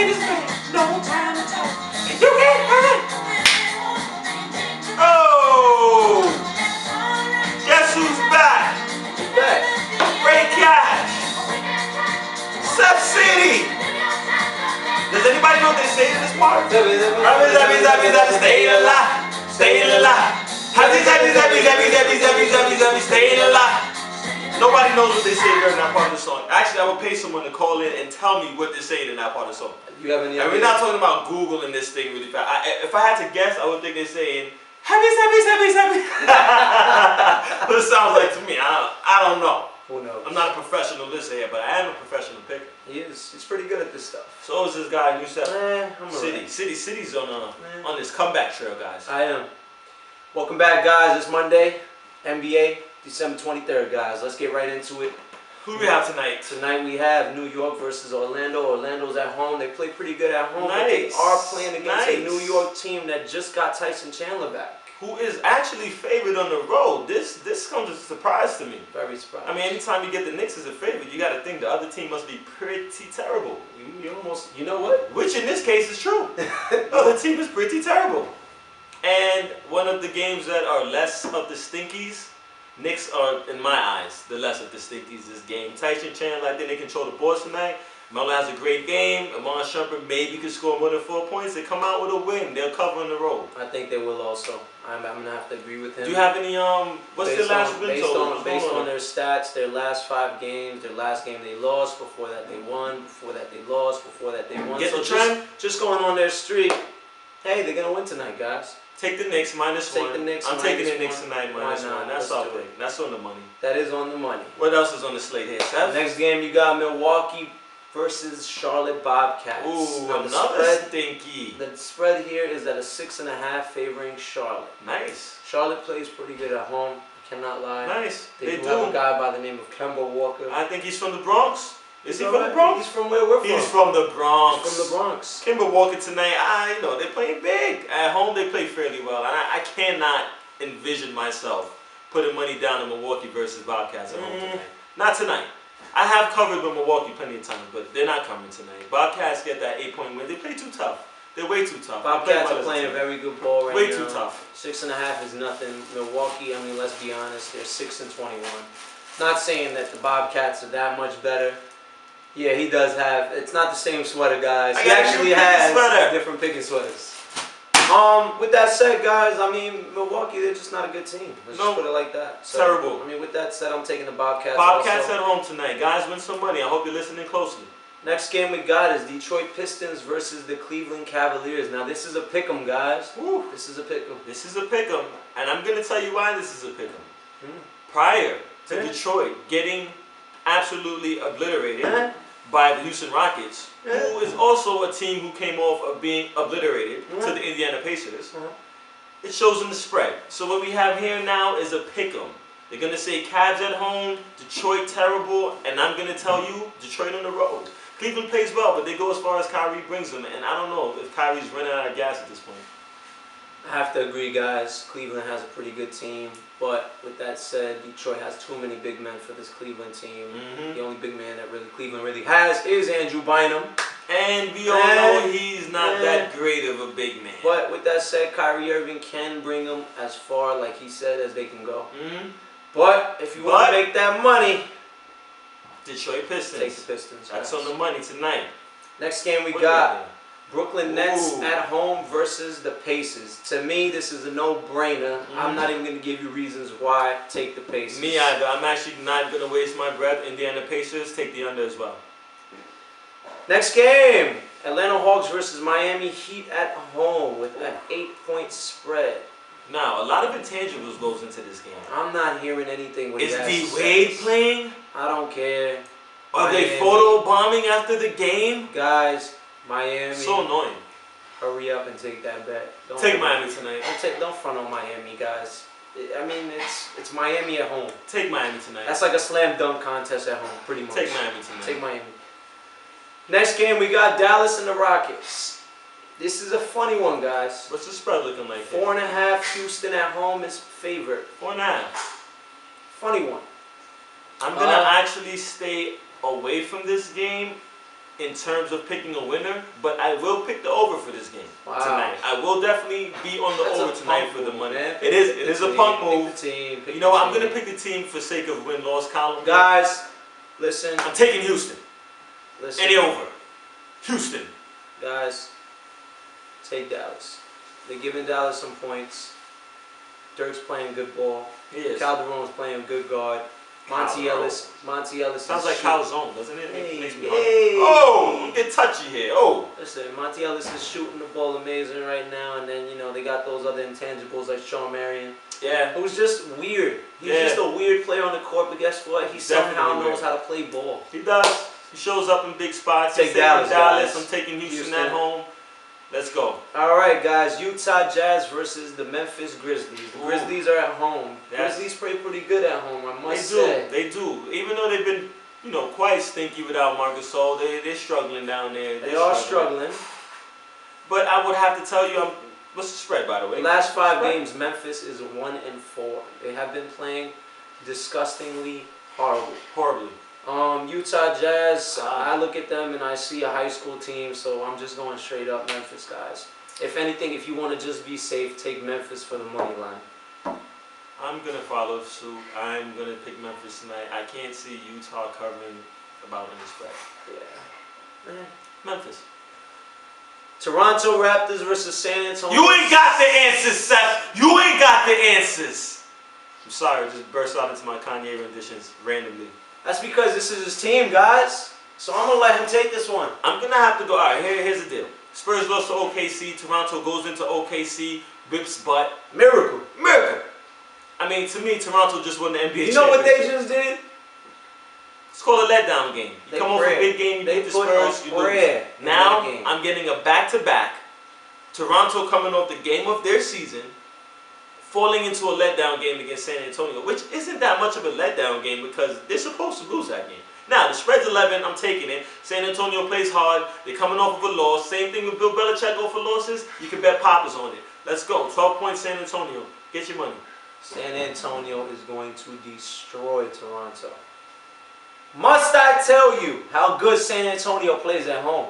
Ladies, no time to talk. And you can't hurt. Oh! Guess who's back? Who's back? Ray Cash. Sub City. Does anybody know what they say in this part? Staying alive. Staying alive. Staying alive. Nobody knows what they say during that part of the song. Actually, I would pay someone to call in and tell me what they're saying in that part of the song. You have any idea? And we're not talking about Googling this thing really fast. If I had to guess, I would think they're saying, happy. What it sounds like to me. I don't know. Who knows? I'm not a professional listener here, but I am a professional picker. He is. He's pretty good at this stuff. So is this guy, Yusef. I'm City's on this comeback trail, guys. I am. Welcome back, guys. It's Monday, NBA, December 23rd, guys. Let's get right into it. Who do we have tonight? Tonight we have New York versus Orlando. Orlando's at home. They play pretty good at home, but they Nice. are playing against a Nice. New York team that just got Tyson Chandler back. Who is actually favored on the road. This comes as a surprise to me. Very surprised. I mean, anytime you get the Knicks as a favorite, you got to think the other team must be pretty terrible. You know what? Which in this case is true. The other team is pretty terrible. And one of the games that are less of the stinkies, Knicks are, in my eyes, the less of the stinkies this game. Tyson Chandler, I think they control the boards tonight. Melo has a great game. Amon Shumpert maybe could score more than 4 points. They come out with a win. They'll cover on the road. I think they will also. I'm going to have to agree with him. Do you have any, what's their last win total? Based on their stats, their last 5 games, their last game they lost, before that they won, before that they lost, before that they won. Get so the trend? just going on their streak, hey, they're going to win tonight, guys. Take the Knicks -1. Take the Knicks I'm taking the Knicks -1. tonight Why -1. not? That's Let's our do thing. That's on the money. That is on the money. What else is on the slate here, Seth? Next game, you got Milwaukee versus Charlotte Bobcats. Ooh, Now, another stinky. the spread here is at a 6.5 favoring Charlotte. Nice. Charlotte plays pretty good at home. Cannot lie. Nice. They do have a guy by the name of Kemba Walker. I think he's from the Bronx. Is he He's from the Bronx? He's from where we're from. He's from the Bronx. He's from the Bronx. Kimber Walker tonight, they're playing big. At home, they play fairly well. And I cannot envision myself putting money down on Milwaukee versus Bobcats at home tonight. Not tonight. I have covered with Milwaukee plenty of times, but they're not coming tonight. Bobcats get that 8-point win. They play too tough. They're way too tough. Bobcats are playing very good ball right now. Way too tough. 6.5 is nothing. Milwaukee, I mean, let's be honest, they're 6-21. Not saying that the Bobcats are that much better. Yeah, he does have. It's not the same sweater, guys. He actually has different picking sweaters. With that said, guys, I mean, Milwaukee, they're just not a good team. Let's just put it like that. So, Terrible. I mean, with that said, I'm taking the Bobcats. Bobcats also. at home tonight. Guys, win some money. I hope you're listening closely. Next game we got is Detroit Pistons versus the Cleveland Cavaliers. Now, this is a pick'em, guys. Woo. This is a pick'em. This is a pick'em, and I'm going to tell you why this is a pick'em. Prior to Detroit getting absolutely obliterated by the Houston Rockets, who is also a team who came off of being obliterated to the Indiana Pacers, it shows in the spread. So what we have here now is a pick'em. They're going to say Cavs at home, Detroit terrible, and I'm going to tell you, Detroit on the road. Cleveland plays well, but they go as far as Kyrie brings them, and I don't know if Kyrie's running out of gas at this point. I have to agree, guys. Cleveland has a pretty good team, but with that said, Detroit has too many big men for this Cleveland team. The only big man that Cleveland really has is Andrew Bynum. And we all know he's not that great of a big man. But with that said, Kyrie Irving can bring them as far, like he said, as they can go. But if you want to make that money, Detroit Pistons. take the Pistons. That's on the money tonight. Next game we got Brooklyn Nets at home versus the Pacers. To me, this is a no-brainer. I'm not even going to give you reasons why. Take the Pacers. Me either. I'm actually not going to waste my breath. Indiana Pacers, take the under as well. Next game, Atlanta Hawks versus Miami Heat at home with an 8-point spread. Now, a lot of intangibles goes into this game. I'm not hearing anything. Is D-Wade playing? I don't care. Are they photo bombing after the game? Guys, Miami. So annoying. Hurry up and take that bet. Take Miami tonight. Don't front on Miami, guys. I mean, it's Miami at home. Take Miami tonight. That's like a slam dunk contest at home, pretty much. Take Miami tonight. Take Miami. Next game, we got Dallas and the Rockets. This is a funny one, guys. What's the spread looking like? 4.5. Houston at home is favored. 4.5. Funny one. I'm gonna actually stay away from this game in terms of picking a winner, but I will pick the over for this game tonight. I will definitely be on the over tonight for the money. It is a punk move. You know what? I'm going to pick the team for sake of win-loss column. Guys, listen. I'm taking Houston. Listen. Any over. Houston. Guys, take Dallas. They're giving Dallas some points. Dirk's playing good ball. Yes. Calderon's playing good guard. Monty Ellis sounds like Calzone, doesn't it? Hey. Oh, get touchy here. Oh. Listen, Monty Ellis is shooting the ball amazing right now, and then they got those other intangibles like Sean Marion. Yeah. It was just weird. He's just a weird player on the court, but guess what? He somehow knows how to play ball. He does. He shows up in big spots. Take Dallas, guys. I'm taking Houston at home. Let's go. All right, guys. Utah Jazz versus the Memphis Grizzlies. The Grizzlies are at home. Grizzlies play pretty good at home, I must say. They do. Even though they've been, quite stinky without Marc Gasol, they're struggling down there. They are struggling. But I would have to tell you, what's the spread, by the way? The last 5 games, Memphis is 1-4. They have been playing disgustingly horribly. Utah Jazz, I look at them and I see a high school team, so I'm just going straight up Memphis, guys. If anything, if you want to just be safe, take Memphis for the money line. I'm going to follow suit. I'm going to pick Memphis tonight. I can't see Utah covering about any spread. Yeah. Memphis. Toronto Raptors versus San Antonio. You ain't got the answers, Seth. You ain't got the answers. I'm sorry, I just burst out into my Kanye renditions randomly. That's because this is his team, guys. So I'm going to let him take this one. I'm going to have to go. All right, here's the deal. Spurs lost to OKC. Toronto goes into OKC, whips butt. Miracle. I mean, to me, Toronto just won the NBA championship. You know what they just did? It's called a letdown game. You come off a big game, you beat the Spurs, you lose. Now, I'm getting a back-to-back. Toronto coming off the game of their season, falling into a letdown game against San Antonio, which isn't that much of a letdown game because they're supposed to lose that game. Now, the spread's 11, I'm taking it. San Antonio plays hard. They're coming off of a loss. Same thing with Bill Belichick off of losses. You can bet poppers on it. Let's go. 12 points San Antonio. Get your money. San Antonio is going to destroy Toronto. Must I tell you how good San Antonio plays at home?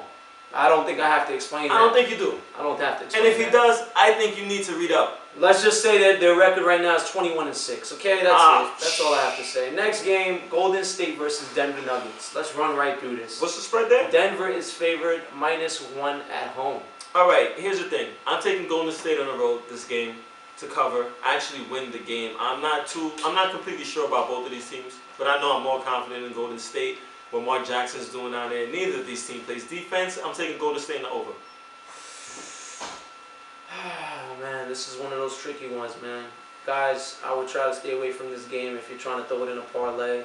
I don't think I have to explain that. I don't think you do. I don't have to explain that. And if he does, I think you need to read up. Let's just say that their record right now is 21-6. Okay, that's it. That's all I have to say. Next game, Golden State versus Denver Nuggets. Let's run right through this. What's the spread there? Denver is favored -1 at home. All right, here's the thing. I'm taking Golden State on the road this game to cover, actually win the game. I'm not completely sure about both of these teams, but I know I'm more confident in Golden State. What Mark Jackson's doing down there. Neither of these teams plays defense. I'm taking Golden State in the over. Oh, man, this is one of those tricky ones, man. Guys, I would try to stay away from this game if you're trying to throw it in a parlay.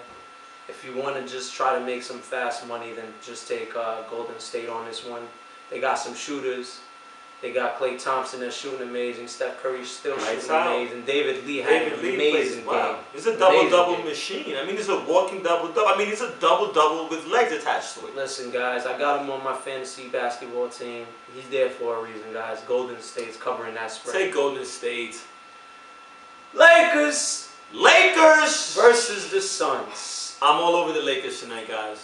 If you want to just try to make some fast money, then just take Golden State on this one. They got some shooters. They got Klay Thompson that's shooting amazing. Steph Curry's still shooting amazing. David Lee had an amazing game. He's a double-double machine. I mean, he's a walking double-double. I mean, he's a double-double with legs attached to it. Listen, guys, I got him on my fantasy basketball team. He's there for a reason, guys. Golden State's covering that spread. Take Golden State. Lakers versus the Suns. I'm all over the Lakers tonight, guys.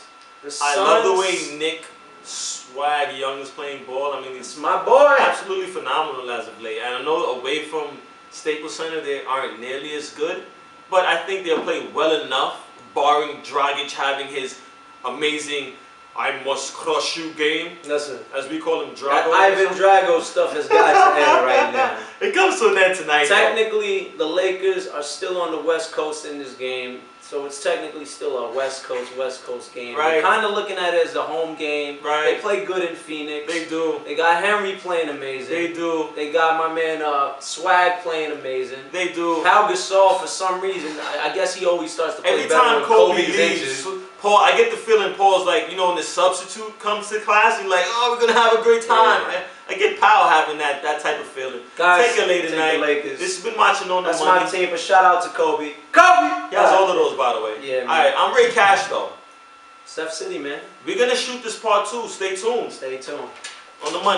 I love the way Nick Swag Young is playing ball. I mean, it's my boy. Absolutely phenomenal as of late. And I know away from Staples Center they aren't nearly as good, but I think they'll play well enough, barring Dragic having his amazing "I must crush you" game. Listen, as we call him, Drago. That Ivan Drago stuff has got to end right now. It comes to an end tonight. Technically, the Lakers are still on the West Coast in this game. So it's technically still a West Coast game. Right. We're kind of looking at it as a home game. Right. They play good in Phoenix. They do. They got Henry playing amazing. They do. They got my man Swag playing amazing. They do. Pau Gasol, for some reason, I guess he always starts to play every better time when Kobe Kobe's leaves. injured. Paul, I get the feeling Paul's like, when the substitute comes to class, he's like, oh, we're gonna have a great time. Yeah. I get Powell having that type of feeling. Guys, take it late tonight. The Lakers. This has been watching on the That's money. my team. But shout out to Kobe. Kobe. He has all of those, by the way. Yeah, man. All right, I'm Ray Cash though. Steph City, man. We're gonna shoot this part 2. Stay tuned. Stay tuned. On the money.